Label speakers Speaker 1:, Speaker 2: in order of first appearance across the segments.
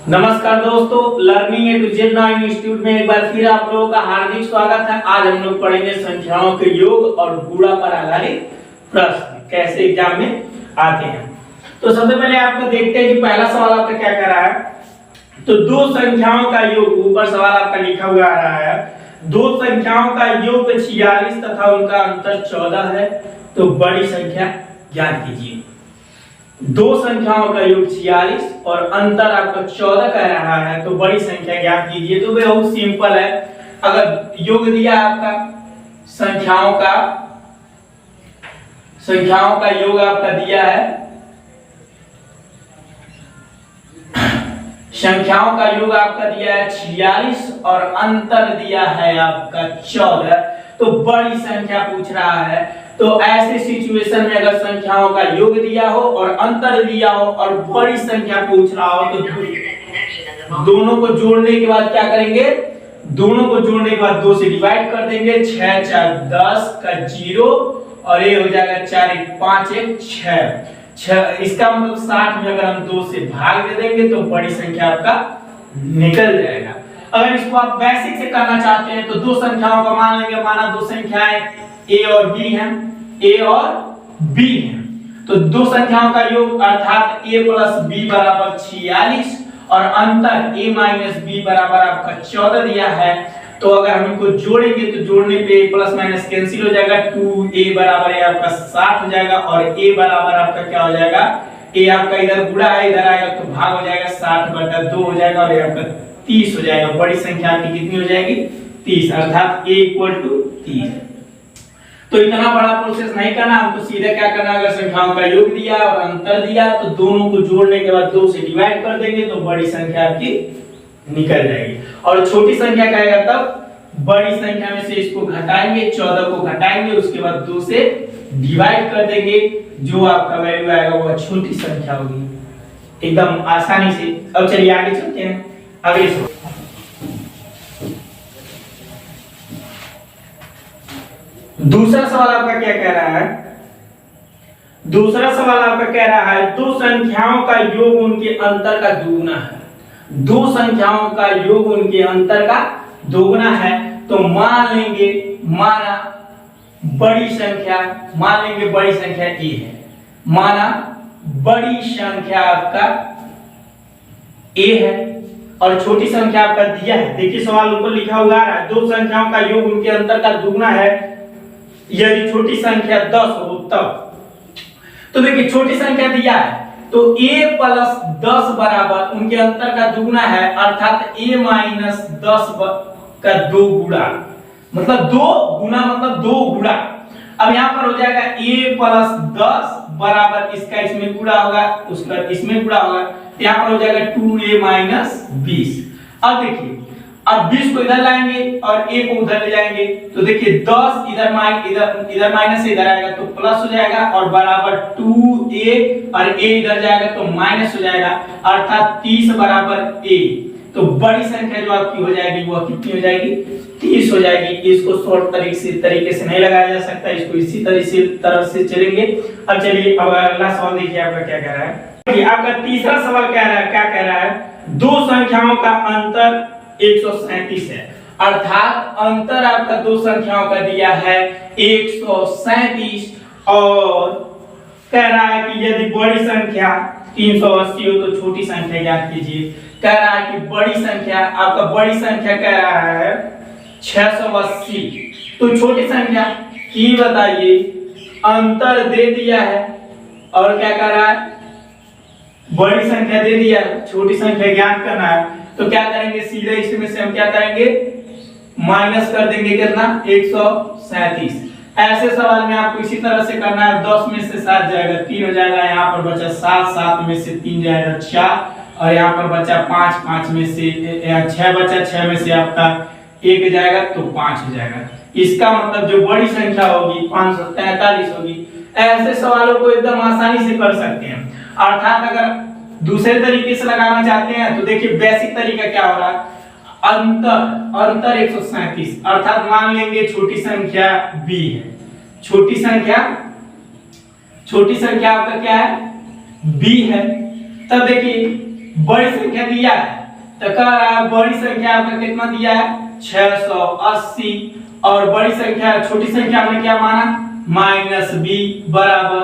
Speaker 1: नमस्कार दोस्तों, learning A to Z now institute में एक बार फिर आप लोगों का हार्दिक स्वागत है। आज हम लोग पढ़ेंगे संख्याओं के योग और गुणा पर आधारित प्रश्न कैसे एग्जाम में आते हैं। तो सबसे पहले आपको देखते हैं कि पहला सवाल आपका क्या कह रहा है। तो दो संख्याओं का योग, ऊपर सवाल आपका लिखा हुआ आ रहा है, दो संख्याओं का योग 46 तथा उनका अंतर 14 है, तो बड़ी संख्या ज्ञात कीजिए। दो संख्याओं का योग 46 और अंतर आपका 14 कह रहा है, तो बड़ी संख्या ज्ञात कीजिए। तो बहुत सिंपल है, अगर योग दिया आपका संख्याओं का योग आपका दिया है, संख्याओं का योग आपका दिया है 46 और अंतर दिया है आपका 14, तो बड़ी संख्या पूछ रहा है। तो ऐसे सिचुएशन में अगर संख्याओं का योग दिया हो और अंतर दिया हो और बड़ी संख्या पूछ रहा हो, तो दोनों को जोड़ने के बाद क्या करेंगे, दोनों को जोड़ने के बाद 2 से डिवाइड कर देंगे। 6 4 10 का 0 और ये हो जाएगा 4 1 5 1 6। इसका मतलब 60 में अगर हम 2 से भाग दे देंगे तो बड़ी संख्या आपका निकल जाएगा। अगर इसको आप बेसिक से करना चाहते हैं तो दो संख्याओं का मान लेंगे, माना दो संख्याएं a और b हैं, a और b हैं, तो दो संख्याओं का योग अर्थात a प्लस b बराबर 46 और अंतर a माइनस b बराबर आपका 14 दिया है। तो अगर हम इनको जोड़ेंगे तो जोड़ने पे प्लस माइनस कैंसिल हो जाएगा, 2a बराबर है आपका 60 हो जाएगा और a बराबर आपका क्या हो जाएगा, a आपका इधर गुणा है, इधर आएगा तो भाग हो जाएगा, 60/2 हो जाएगा और ये आपका 30 हो जाएगा। बड़ी संख्या आपकी कितनी हो जाएगी, 30, अर्थात a = 30। तो इतना बड़ा प्रोसेस नहीं करना, हमको सीधे क्या करना, अगर संख्याओं का योग दिया और अंतर दिया तो दोनों को जोड़ने के बाद 2 से डिवाइड कर देंगे तो बड़ी संख्या आपकी निकल जाएगी। और छोटी संख्या क्या आएगा, तब बड़ी संख्या में से इसको घटाएंगे, 14 को घटाएंगे, उसके बाद 2 से डिवाइड कर देंगे, जो आपका वैल्यू आएगा वो छोटी संख्या होगी, एकदम आसानी से। अब चलिए आगे चलते हैं अगले सवाल। दूसरा सवाल आपका क्या कह रहा है, दूसरा सवाल आपका कह रहा है दो संख्याओं का योग उनके अंतर का दुगुना है। दो संख्याओं का योग उनके अंतर का दोगुना है, तो मान लेंगे, माना बड़ी संख्या, मान लेंगे बड़ी संख्या a है, माना बड़ी संख्या आपका a है और छोटी संख्या आपका दिया है। देखिए सवाल ऊपर लिखा हुआ आ रहा है, दो संख्याओं का योग उनके अंतर का दुगुना है यदि छोटी संख्या 10 हो तब। तो देखिए छोटी संख्या दिया है तो a प्लस 10 बराबर उनके अंतर का दुगुना है, अर्थात a माइनस 10 का 2 गुणा, मतलब 2 गुना मतलब 2 गुणा। अब यहाँ पर हो जाएगा a प्लस 10 बराबर इसका इसमें गुणा होगा, उसका इसमें गुणा होगा, तो यहाँ पर हो जाएगा 2a माइनस 20। अब देखिए, अब 20 को इधर लाएंगे और a को उधर ले जाएंगे, तो देखिए 10 इधर माइनस से इधर आएगा तो प्लस हो जाएगा और बराबर 2a और a इधर जाएगा तो माइनस हो जाएगा, अर्थात 30 बराबर a। तो बड़ी संख्या जो आपकी हो जाएगी वो कितनी हो जाएगी, 30 हो जाएगी। इसको शॉर्ट तरीके से नहीं लगाया जा सकता, इसको इसी तरह से चलेंगे। अब चलिए अब अगला सवाल देखिए आपका क्या कह रहा है। आपका तीसरा सवाल क्या कह रहा है, दो संख्याओं का अंतर 137 है, अर्थात अंतर आपका दो संख्याओं का दिया है 137 और कह रहा है कि यदि बड़ी संख्या 380 हो तो छोटी संख्या ज्ञात कीजिए। कह रहा है कि बड़ी संख्या, आपका बड़ी संख्या कह रहा है 680, तो छोटी संख्या की बताइए, अंतर दे दिया है और क्या कह रहा है, बड़ी संख्या दे दिया है, छोटी संख्या ज्ञात करना है। तो क्या करेंगे, सीधे इसमें से हम क्या करेंगे, माइनस कर देंगे, कितना 137। ऐसे सवाल में आपको इसी तरह से करना है, 10 में से 7 जाएगा 3 हो जाएगा, यहाँ पर बचा 7, 7 में से 3 जाएगा 4 और यहाँ पर बचा 5, 5 में से 6 बचा, 6 में से आपका 1 जाएगा तो 5 हो जाएगा। इसका मतलब जो बड़ी संख्या होगी 543 होगी। ऐसे सवालों को एकदम आसानी से कर सकते हैं। अर्थात अगर दूसरे तरीके से लगाना चाहते हैं तो देखिए बेसिक तरीका क्या हो रहा है, अंतर 137 अर्थात मान लेंगे छोटी संख्या b है, छोटी संख्या आपका क्या है b है, तब देखिए बड़ी संख्या दिया है तो कह रहा है बड़ी संख्या आपका कितना दिया है 680 और बड़ी संख्या छोटी संख्या आपने क्या माना -b बराबर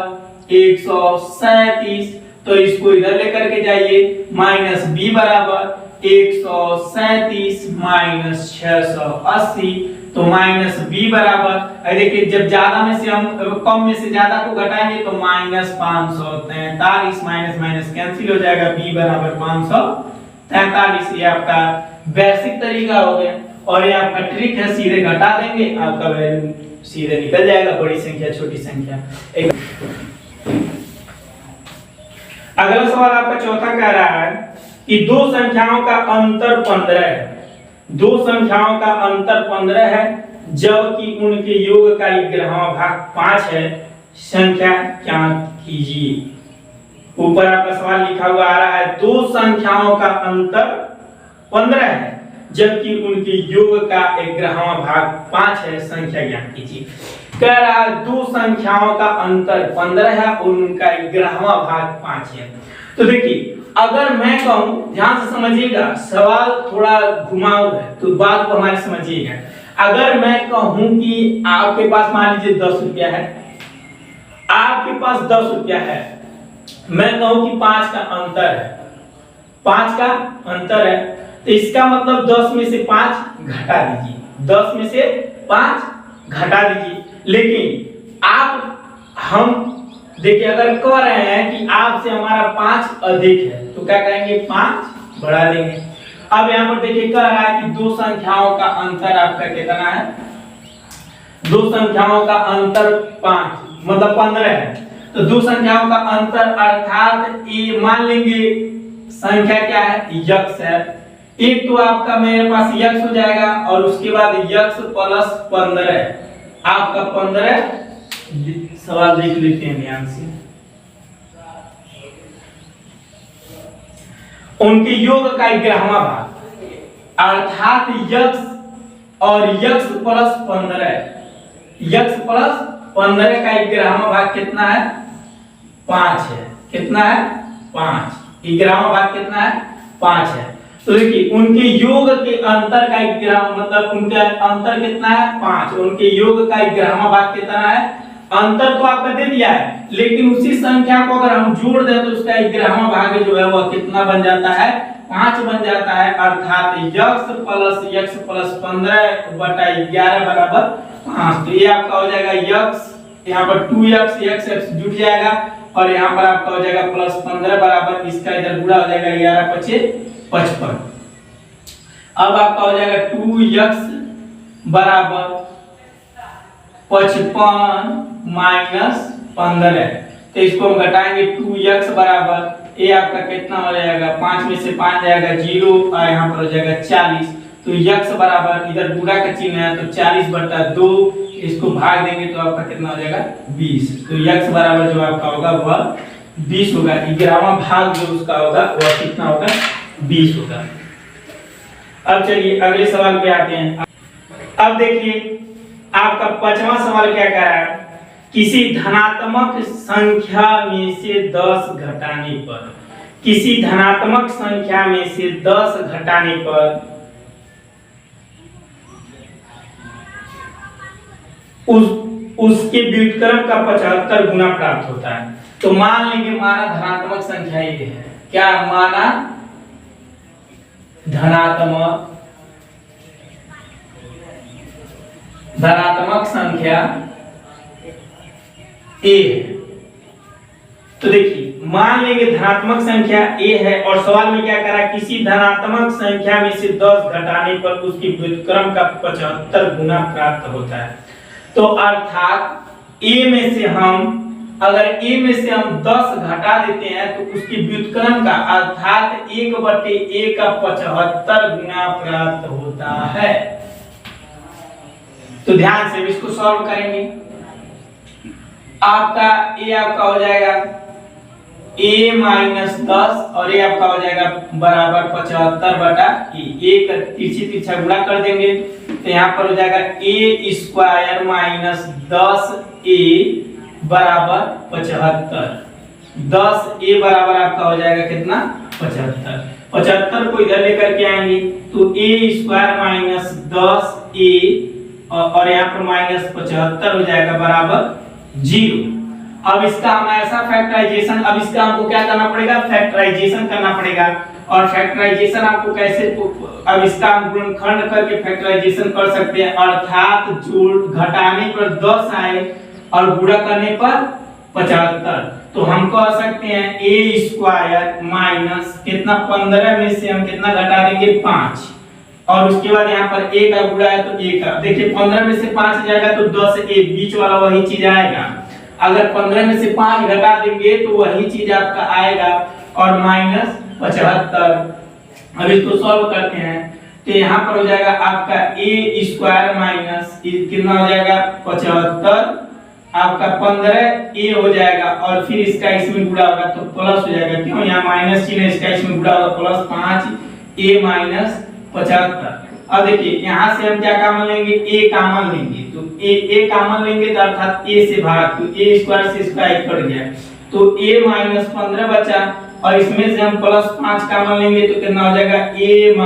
Speaker 1: 137। तो इसको इधर लेकर के जाइए -b बराबर 137 -680। तो -b बराबर देखिए जब ज्यादा में से हम कम में से ज्यादा को घटाएंगे तो -543 माइनस माइनस कैंसिल हो जाएगा b बराबर 543। ये आपका बेसिक तरीका हो गया और ये आपका ट्रिक है, सीधे घटा देंगे आपका वैल्यू सीधे निकल जाएगा बड़ी संख्या छोटी संख्या। अगला सवाल आपका चौथा कह रहा है कि दो संख्याओं का अंतर 15 है, दो संख्याओं का अंतर 15 है जबकि उनके योग का 11वां भाग 5 है, संख्या क्या कीजिए। ऊपर आपका सवाल लिखा हुआ आ रहा है दो संख्याओं का अंतर 15 है जबकि उनके योग का 11वां भाग 5 है, संख्या ज्ञात कीजिए। कह रहा है दो संख्याओं का अंतर 15 है और उनका 11वां भाग 5 है। तो देखिए अगर मैं कहूं, ध्यान से समझिएगा सवाल थोड़ा घुमाऊ है तो बात को हमारे समझिएगा। अगर मैं कहूं कि आपके पास मान लीजिए 10 रुपया है, आपके पास 10 रुपया है, मैं कहूं कि 5 का अंतर है, 5 का अंतर है तो इसका मतलब 10 में से 5 घटा दीजिए, 10 में से 5 घटा दीजिए। लेकिन हम देखिए अगर कह रहे हैं कि आपसे हमारा 5 अधिक है तो क्या करेंगे 5 बढ़ा देंगे। अब यहाँ पर देखिए कह रहा है कि दो संख्याओं का अंतर आपका कितना है, दो संख्याओं का अंतर 5 मतलब 15 है। तो दो संख्याओं का अंतर अर्थात ये मान लेंगे संख्या क्या है यक्स है, एक तो आपका मेरे पास यक्स हो जाएगा और उसके बाद यक्स प्लस 15 आपका 15। सवाल देख लेते हैं ध्यान से। उनके योग का 11वां भाग अर्थात यक्स और यक्स प्लस 15, यक्स प्लस 15 का 11वां भाग कितना है 5 है, कितना है 5, 11वां भाग कितना है 5 है। तो देखिए उनके योग के अंतर का 11 मतलब उनका अंतर कितना है 5, उनके योग का 11वां भाग कितना है, अंतर तो आपका दे दिया है लेकिन उसी संख्या को अगर हम जोड़ दें तो उसका 11वां भाग जो है वह कितना बन जाता है 5 बन जाता है। अर्थात यक्स प्लस 15 बटा 11 बराबर 5। तो ये आपका हो जाएगा यक्स, यहाँ पर 2x x जुट जाएगा और यहाँ पर आपका हो जाएगा प्लस 15 बराबर इसका इधर गुणा हो जाएगा 11 5 55। अब आपका हो जाएगा 2x बराबर 55 माइनस 15। तो इसको हम घटाएंगे 2x बराबर ये आपका कितना हो जाएगा 5 में से 5 जाएगा 0 और यहाँ पर हो जाएगा 40। तो x बराबर इधर गुणा का चिन्ह है तो 40 बटा 2 इसको भाग देंगे तो आपका कितना हो जाएगा 20। तो x बराबर जो आपका होगा वह 20 होगा, 11वां भाग जो उसका होगा वह कितना होगा 20 होगा। अब चलिए अगले सवाल पे आते हैं। अब देखिए आपका 5वां सवाल क्या कह रहा है, किसी धनात्मक संख्या में से 10 घटाने पर, किसी धनात्मक संख्या में से 10 घटाने पर उसके व्युत्क्रम का 75 गुना प्राप्त होता है। तो मान लेंगे माना धनात्मक संख्या ये है, क्या माना धनात्मक संख्या a है। तो देखिए मान लेंगे धनात्मक संख्या a है और सवाल में क्या करा, किसी धनात्मक संख्या में से 10 घटाने पर उसकी व्युत्क्रम का 75 गुना प्राप्त होता है। तो अर्थात a में से हम अगर a में से हम 10 घटा देते हैं तो उसकी व्युत्क्रम का अर्थात 1/a का 75 गुना प्राप्त होता है। तो ध्यान से इसको सॉल्व करेंगे। आपका a आपका हो जाएगा a माइनस 10 और a आपका हो जाएगा बराबर 75 बटा एक तिरछी तिरछा गुणा कर देंगे तो यहाँ पर हो जाएगा a स्क्वायर माइनस 10a बराबर 75। 10a बराबर आपका हो जाएगा कितना 75। 75 को इधर लेकर के आएंगे तो a स्क्वायर माइनस 10a और यहाँ पर माइनस 75 हो जाएगा बराबर 0। अब इसका हम ऐसा फैक्टराइजेशन, अब इसका हमको क्या करना पड़ेगा, फैक्टराइजेशन करना पड़ेगा। और फैक्टराइजेशन आपको कैसे, अब इसका हम गुणनखंड करके फैक्टराइजेशन कर सकते हैं, अर्थात जोड़ घटाने पर 10 आए और गुणा करने पर 75। तो हम कह सकते हैं a स्क्वायर माइनस कितना 15 में से हम कितना घटा देंगे 5 और उसके बाद यहाँ पर a का गुणा है तो a का, देखिए 15 में से 5 जाएगा तो 10a, बीच वाला वही चीज आएगा। अगर 15 में से 5 घटा देंगे तो वही चीज आपका आएगा और माइनस 75। अब इसको सॉल्व करते हैं तो यहाँ पर हो जाएगा आपका a स्क्वायर माइनस कितना हो जाएगा 75, आपका 15a हो जाएगा और फिर इसका इसमें गुणा होगा तो प्लस हो जाएगा, क्यों यहाँ माइनस चिन्ह, इसका इसमें गुणा होगा प्लस 5a माइनस 75। अब देखिए यहाँ से हम क्या कॉमन लेंगे, a कॉमन लेंगे तो a कॉमन लेंगे तो अर्थात a से भाग, तो a स्क्वायर से स्क्वायर कट गया तो a माइनस 15 बचा और इसमें से हम प्लस 5 कॉमन लेंगे तो कितना हो जाएगा a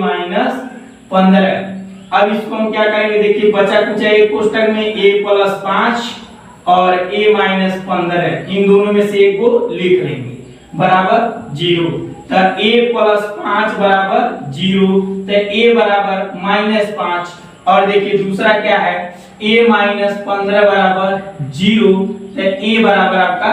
Speaker 1: माइनस 15। अब इसको हम क्या करेंगे, देखिए बचा कुछ है कोष्ठक में a प्लस 5 और a माइनस 15, इन दोनों में से एक को लिख लेंगे बराबर 0। तो a प्लस 5 बराबर 0, तो a बराबर माइनस 5 और देखिए दूसरा क्या है a माइनस 15 बराबर 0, तो a बराबर आपका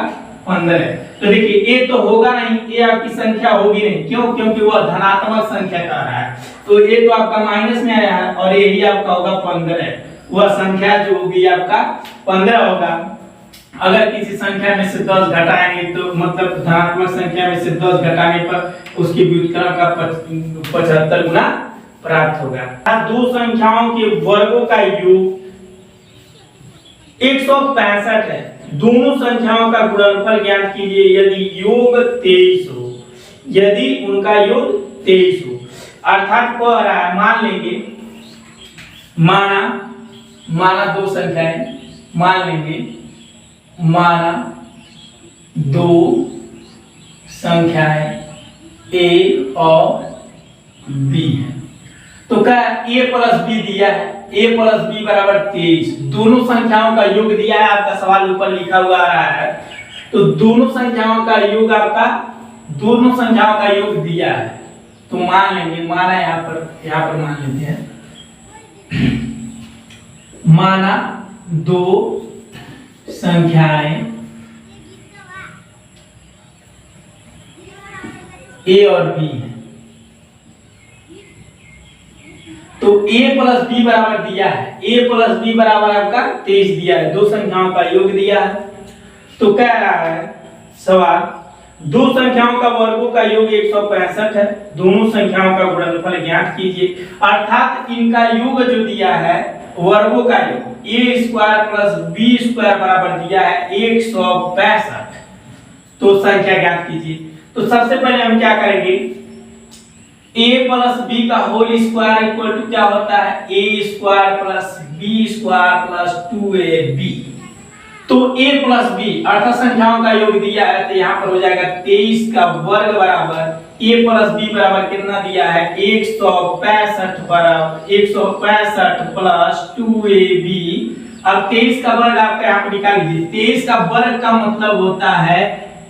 Speaker 1: 15। तो देखिए a तो होगा नहीं, a आपकी संख्या होगी नहीं, क्यों, क्योंकि वह धनात्मक संख्या का रहा है तो a तो आपका माइनस में आया है और यही आपका होगा 15, वह संख्या जो होगी आपका 15 होगा। अगर किसी संख्या में से 10 घटाएंगे तो मतलब धनात्मक संख्या में से 10 घटाने पर उसकी व्युत्क्रम का 75 गुना प्राप्त होगा। दो संख्याओं के वर्गों का योग 165 है, दोनों संख्याओं का गुणनफल ज्ञात कीजिए यदि योग 23 हो, यदि उनका योग 23 हो। अर्थात कह रहा है, मान लेंगे, माना दो संख्याएं, मान लेंगे माना दो संख्याएं a और b है तो क्या a प्लस b दिया है, a प्लस b बराबर 23, दोनों संख्याओं का योग दिया है, आपका सवाल ऊपर लिखा हुआ आ रहा है तो दोनों संख्याओं का योग आपका, दोनों संख्याओं का योग दिया है तो मान लेंगे, माना यहाँ पर मान लेते हैं, माना दो संख्याएं a और b है तो a प्लस b बराबर दिया है, a प्लस b बराबर आपका 23 दिया है, दो संख्याओं का योग दिया है। तो कह रहा है सवाल, दो संख्याओं का वर्गों का योग 165 है, दोनों संख्याओं का गुणनफल ज्ञात कीजिए। अर्थात इनका योग जो दिया है वर्गों का योग a square plus b square बराबर दिया है 165, तो संख्या ज्ञात कीजिए। तो सबसे पहले हम क्या करेंगे, a प्लस b का होल स्क्वायर इक्वल टू क्या होता है a square plus b square plus 2ab। तो a प्लस b अर्थात संख्याओं का योग दिया है तो यहाँ पर हो जाएगा 23 का वर्ग बराबर a प्लस b बराबर कितना दिया है 165 बराबर 165 प्लस 2ab। अब 23 का वर्ग आपका यहाँ पर निकाल लीजिए, 23 का वर्ग का मतलब होता है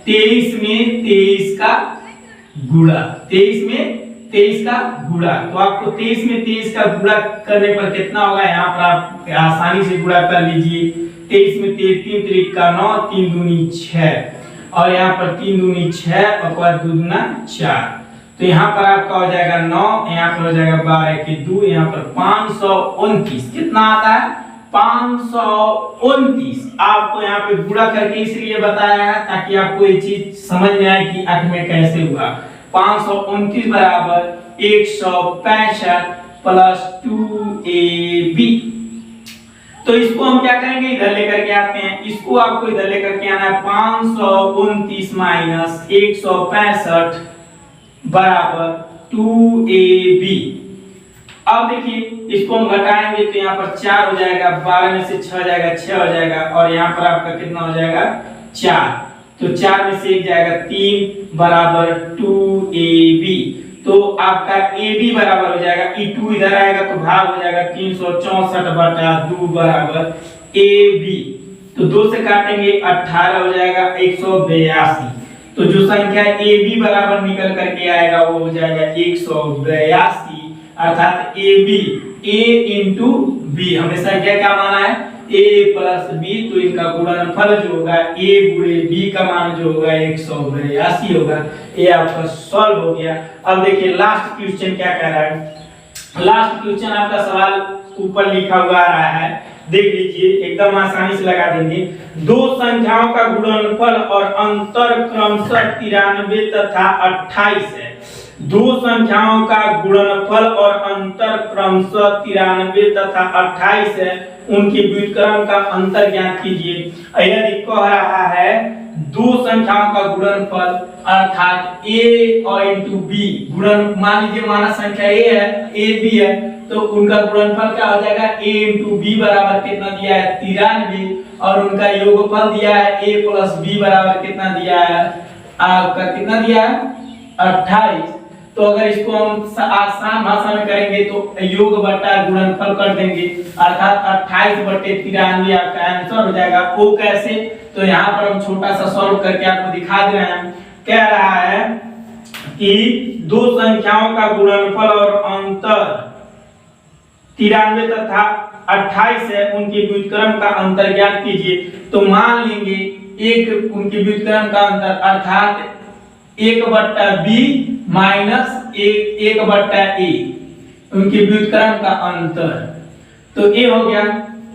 Speaker 1: 23 में 23 का गुणा, 23 में 23 का गुणा। तो आपको 23 में 23 का गुणा करने पर कितना होगा, यहाँ पर आप आसानी से गुणा कर लीजिए। 23 में 23 3 त्रिक का 9, 3 दूनी 6 और यहाँ पर 3 दूनी 6 और 5 दूना 4, तो यहाँ पर आपका हो जाएगा 9, यहाँ पर हो जाएगा 12 के 2, यहाँ पर 529 कितना आता है 529। आपको यहाँ पे गुणा करके इसलिए बताया है ताकि आपको ये चीज समझ में आए कि आखिर में कैसे हुआ। 529 बराबर 165 प्लस 2ab। तो इसको हम क्या करेंगे, इधर लेकर के आते हैं, इसको आपको इधर लेकर के आना है 529 माइनस 165 बराबर 2ab। अब देखिए इसको हम घटाएंगे तो यहाँ पर 4 हो जाएगा, 12 में से 6 जाएगा 6 हो जाएगा और यहाँ पर आपका कितना हो जाएगा 4। तो 4 में से 1 जाएगा 3 बराबर 2ab। तो आपका ab बराबर हो जाएगा, e2 इधर आएगा तो भाग हो जाएगा 364/2 बराबर ab। तो 2 से काटेंगे 18 हो जाएगा 182। तो जो संख्या ab बराबर निकल करके आएगा वो हो जाएगा 182, अर्थात ab a इंटू b। हमने संख्या क्या माना है, a प्लस b, तो इनका गुणनफल जो होगा a गुणे b का मान जो होगा 182 होगा। ये आपका सॉल्व हो गया। अब देखिए लास्ट क्वेश्चन क्या कह रहा है। लास्ट क्वेश्चन आपका सवाल ऊपर लिखा हुआ आ रहा है, देख लीजिए, एकदम आसानी से लगा देंगे। दो संख्याओं का गुणनफल और अंतर क्रमशः 93 तथा 28 है। दो संख्याओं का गुणनफल और अंतर क्रमशः 93 तथा 28 है, उनके व्युत्क्रम का अंतर ज्ञात कीजिए। यदि कह रहा है दो संख्याओं का गुणनफल अर्थात a और इंटू b, गुणन मान लीजिए माना संख्या a है, a b है, तो उनका गुणनफल क्या हो जाएगा, a इंटू b बराबर कितना दिया है 93, और उनका योगफल दिया है a प्लस b बराबर कितना दिया है, आपका कितना दिया है 28। तो अगर इसको हम आसान भाषा में करेंगे तो योग बटा गुणनफल कर देंगे, अर्थात 28/93 आपका आंसर हो जाएगा। वो कैसे, तो यहाँ पर हम छोटा सा सॉल्व करके आपको दिखा दे रहे हैं। कह रहा है कि दो संख्याओं का गुणनफल और अंतर 93 तथा 28 है, उनके व्युत्क्रम का अंतर ज्ञात कीजिए। तो मान लेंगे एक उनके व्युत्क्रम का अंतर अर्थात 1/b माइनस 1/a, उनके व्युत्क्रम का अंतर। तो ये हो गया।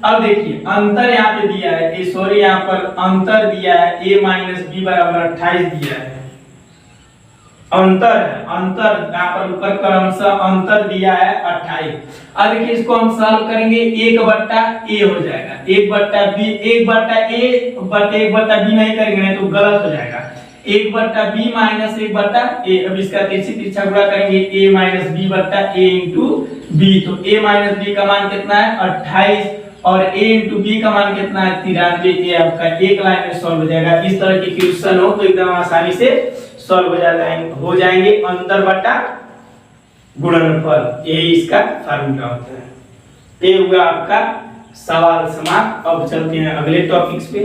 Speaker 1: अब देखिए अंतर यहाँ पे दिया है, सॉरी यहाँ पर अंतर दिया है a माइनस b बराबर 28 दिया है, अंतर है, अंतर यहाँ पर ऊपर क्रमशः अंतर दिया है 28। अब देखिए इसको हम सॉल्व करेंगे, 1/a हो जाएगा, 1/b, 1/a नहीं करेंगे तो गलत हो जाएगा, 1/b माइनस 1/a। अब इसका तिरछा गुणा करेंगे a माइनस b बट्टा a इंटू b। तो a माइनस b का मान कितना है 28 और a इंटू b का मान कितना है 93। ये आपका एक लाइन में सॉल्व हो जाएगा। इस तरह के क्वेश्चन हो तो एकदम आसानी से सॉल्व हो जाएंगे अंतर बटा गुणनफल, यही इसका फार्मूला होता है। ये हुआ आपका सवाल समाप्त। अब चलते हैं अगले टॉपिक्स पे।